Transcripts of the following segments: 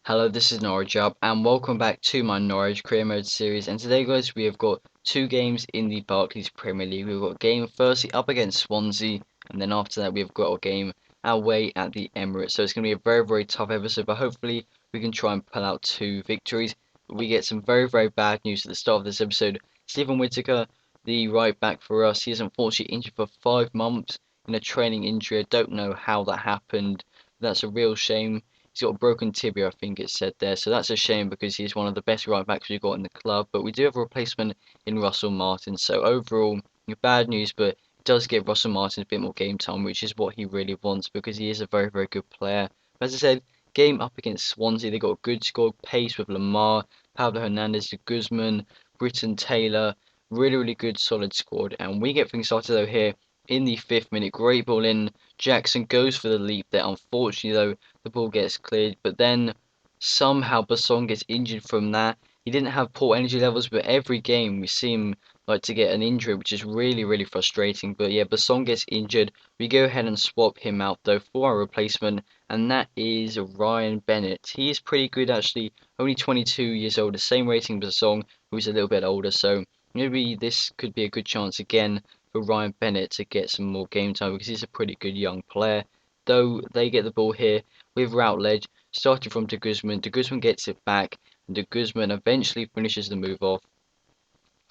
Hello, this is Norwich up, and welcome back to my Norwich Career Mode series. And today, guys, we have got two games in the Barclays Premier League. We've got a game firstly up against Swansea, and then after that, we've got a game away at the Emirates. So it's going to be a very tough episode, but hopefully, we can try and pull out two victories. But we get some very bad news at the start of this episode. Stephen Whittaker, the right back for us, he is unfortunately injured for 5 months in a training injury. I don't know how that happened. That's a real shame. He's got a broken tibia, I think it said there. So that's a shame because he's one of the best right backs we've got in the club. But we do have a replacement in Russell Martin. So overall, bad news, but it does give Russell Martin a bit more game time, which is what he really wants because he is a very good player. But as I said, game up against Swansea, they got a good squad pace with Lamar, Pablo Hernandez, De Guzman, Britton Taylor. Really good solid squad. And we get things started though here in the 5th minute. Great ball in. Jackson goes for the leap there. Unfortunately though, the ball gets cleared, but then somehow Basson gets injured from that. He didn't have poor energy levels, but every game we see him like to get an injury, which is really frustrating. But yeah, Basson gets injured. We go ahead and swap him out though for our replacement, and that is Ryan Bennett. He is pretty good actually, only 22 years old, the same rating as Basson, who's a little bit older. So maybe this could be a good chance again for Ryan Bennett to get some more game time because he's a pretty good young player. Though they get the ball here with Routledge, starting from De Guzman. De Guzman gets it back, and De Guzman eventually finishes the move off.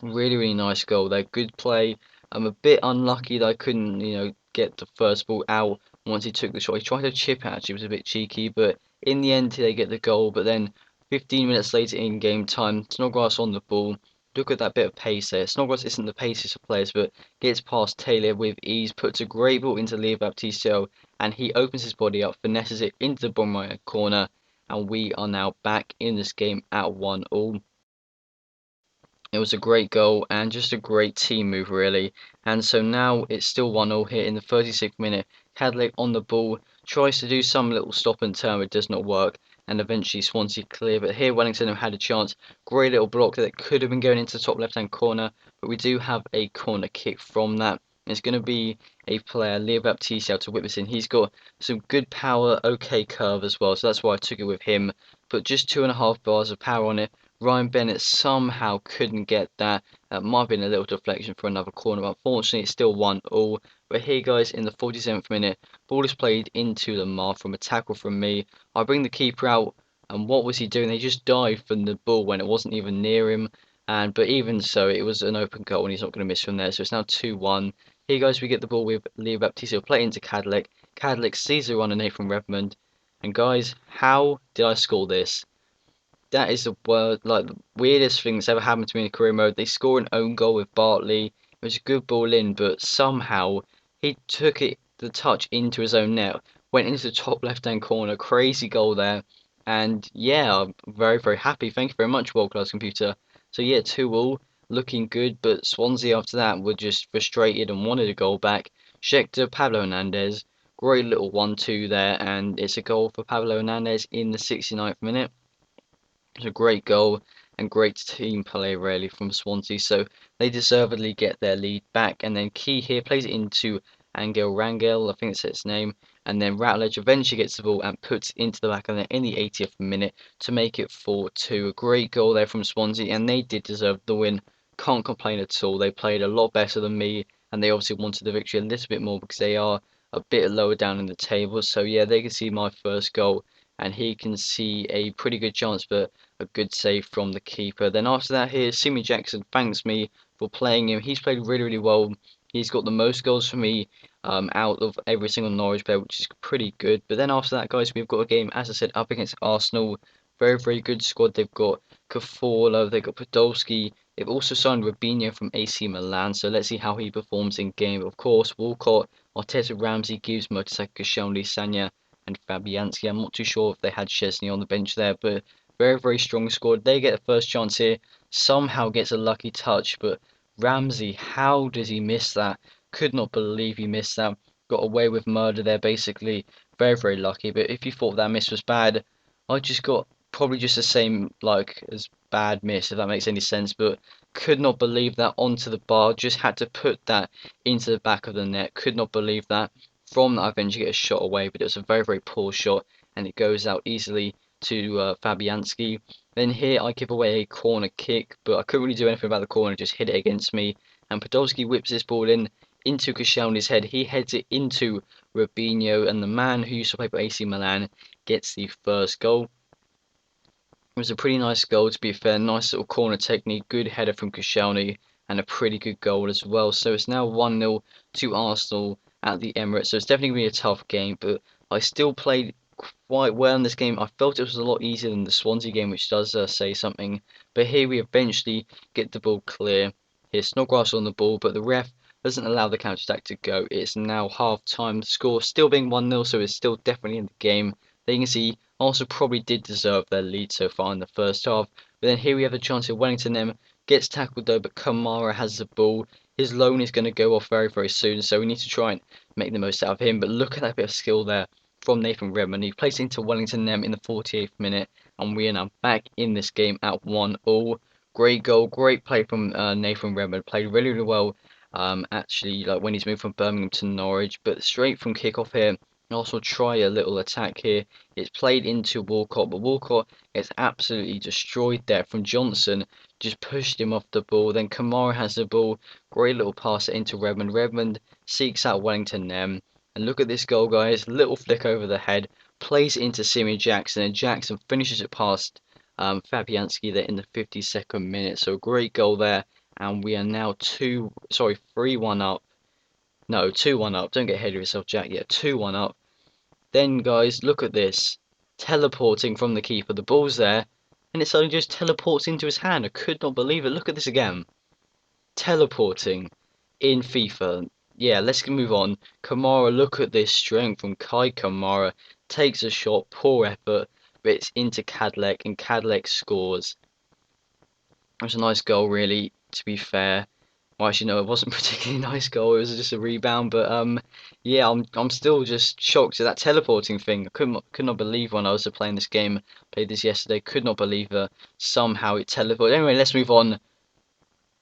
Really nice goal there. Good play. I'm a bit unlucky that I couldn't, get the first ball out once he took the shot. He tried to chip it, actually, it was a bit cheeky, but in the end they get the goal. But then 15 minutes later in game time, Snodgrass on the ball. Look at that bit of pace there. Snodgrass isn't the paciest of players, but gets past Taylor with ease, puts a great ball into Leo Baptiste, and he opens his body up, finesses it into the bottom right corner, and we are now back in this game at 1-1. It was a great goal and just a great team move, really. And so now it's still 1-0 here in the 36th minute. Cadlick on the ball, tries to do some little stop and turn, but it does not work. And eventually Swansea clear. But here Wellington have had a chance. Great little block that could have been going into the top left hand corner. But we do have a corner kick from that. It's going to be a player, Leo Baptiste, to whip this in. He's got some good power, okay curve as well. So that's why I took it with him. But just 2.5 bars of power on it. Ryan Bennett somehow couldn't get that. That might have been a little deflection for another corner, but unfortunately it's still 1-1. But here, guys, in the 47th minute, ball is played into the mark from a tackle from me. I bring the keeper out, and what was he doing? He just dived from the ball when it wasn't even near him. But even so, it was an open goal, and he's not going to miss from there. So it's now 2-1. Here, guys, we get the ball with Leo Baptiste, play into Cadlick. Cadlick sees the run of Nathan Redmond, and guys, how did I score this? That is the word, like the weirdest thing that's ever happened to me in career mode. They score an own goal with Bartley. It was a good ball in, but somehow he took it the touch into his own net, went into the top left hand corner. Crazy goal there. And yeah, I'm very happy. Thank you very much, World Class Computer. So yeah, 2-2, looking good, but Swansea after that were just frustrated and wanted a goal back. Schechter, Pablo Hernandez, great little 1-2 there, and it's a goal for Pablo Hernandez in the 69th minute. It's a great goal and great team play really from Swansea, so they deservedly get their lead back. And then Key here plays it into Angel Rangel, I think that's its name, and then Routledge eventually gets the ball and puts it into the back of the net in the 80th minute to make it 4-2. A great goal there from Swansea, and they did deserve the win. Can't complain at all. They played a lot better than me, and they obviously wanted the victory a little bit more because they are a bit lower down in the table. So yeah, they can see my first goal, and he can see a pretty good chance, but a good save from the keeper. Then after that here, Simi Jackson thanks me for playing him. He's played really well. He's got the most goals for me out of every single Norwich player, which is pretty good. But then after that, guys, we've got a game, as I said, up against Arsenal. Very good squad. They've got Kafala, they've got Podolski. They've also signed Robinho from AC Milan, so let's see how he performs in game. Of course, Walcott, Arteta, Ramsey, Gibbs, Mertesacker, Koscielny, Sanya, and Fabianski. I'm not too sure if they had Chesney on the bench there, but very strong squad. They get the first chance here. Somehow gets a lucky touch, but Ramsey, how does he miss that? Could not believe he missed that. Got away with murder there, basically. Very lucky. But if you thought that miss was bad, I just got probably just the same like as bad miss, if that makes any sense. But could not believe that onto the bar. Just had to put that into the back of the net. Could not believe that. From that, I eventually get a shot away, but it was a very poor shot, and it goes out easily to Fabianski. Then here I give away a corner kick, but I couldn't really do anything about the corner, just hit it against me. And Podolski whips this ball in into Koscielny's head. He heads it into Robinho, and the man who used to play for AC Milan gets the first goal. It was a pretty nice goal, to be fair. Nice little corner technique, good header from Koscielny, and a pretty good goal as well. So it's now 1-0 to Arsenal at the Emirates. So it's definitely going to be a tough game, but I still played quite well in this game. I felt it was a lot easier than the Swansea game, which does say something. But here we eventually get the ball clear. Here's Snodgrass on the ball, but the ref doesn't allow the counter-attack to go. It's now half-time. The score still being 1-0, so it's still definitely in the game. There you can see Arsenal probably did deserve their lead so far in the first half. But then here we have a chance of Wellington M gets tackled though, but Kamara has the ball. His loan is going to go off very, very soon, so we need to try and make the most out of him. But look at that bit of skill there from Nathan Redmond. He plays into Wellington M in the 48th minute, and we are now back in this game at 1-1. Great goal, great play from Nathan Redmond. Played really, really well. Actually, like when he's moved from Birmingham to Norwich, but straight from kickoff here. Also try a little attack here. It's played into Walcott, but Walcott gets absolutely destroyed there from Johnson. Just pushed him off the ball. Then Kamara has the ball. Great little pass into Redmond. Redmond seeks out Wellington then. And look at this goal, guys. Little flick over the head. Plays it into Simeon Jackson. And Jackson finishes it past Fabianski there in the 52nd minute. So great goal there. And we are now 3-1 up. No, 2-1 up. Don't get ahead of yourself, Jack. Yeah, 2-1 up. Then, guys, look at this. Teleporting from the keeper. The ball's there, and it suddenly just teleports into his hand. I could not believe it. Look at this again. Teleporting in FIFA. Yeah, let's move on. Kamara, look at this strength from Kai Kamara. Takes a shot, poor effort, but it's into Cadlec, and Cadlec scores. It was a nice goal, really, to be fair. Well, actually, no, it wasn't a particularly nice goal. It was just a rebound. But yeah, I'm still just shocked at that teleporting thing. I could not believe when I was playing this game. Played this yesterday. Could not believe that somehow it teleported. Anyway, let's move on.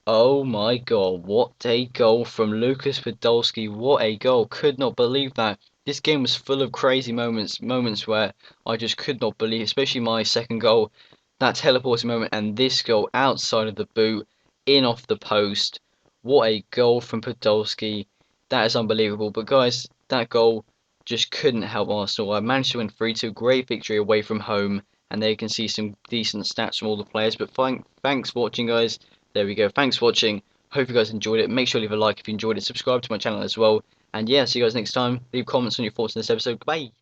Oh my God, what a goal from Lucas Podolski. What a goal. Could not believe that. This game was full of crazy moments where I just could not believe, especially my second goal, that teleporting moment, and this goal outside of the boot, in off the post. What a goal from Podolski. That is unbelievable. But guys, that goal just couldn't help Arsenal. I managed to win 3-2. Great victory away from home. And there you can see some decent stats from all the players. But thanks for watching, guys. There we go. Thanks for watching. Hope you guys enjoyed it. Make sure to leave a like if you enjoyed it. Subscribe to my channel as well. And yeah, see you guys next time. Leave comments on your thoughts on this episode. Bye.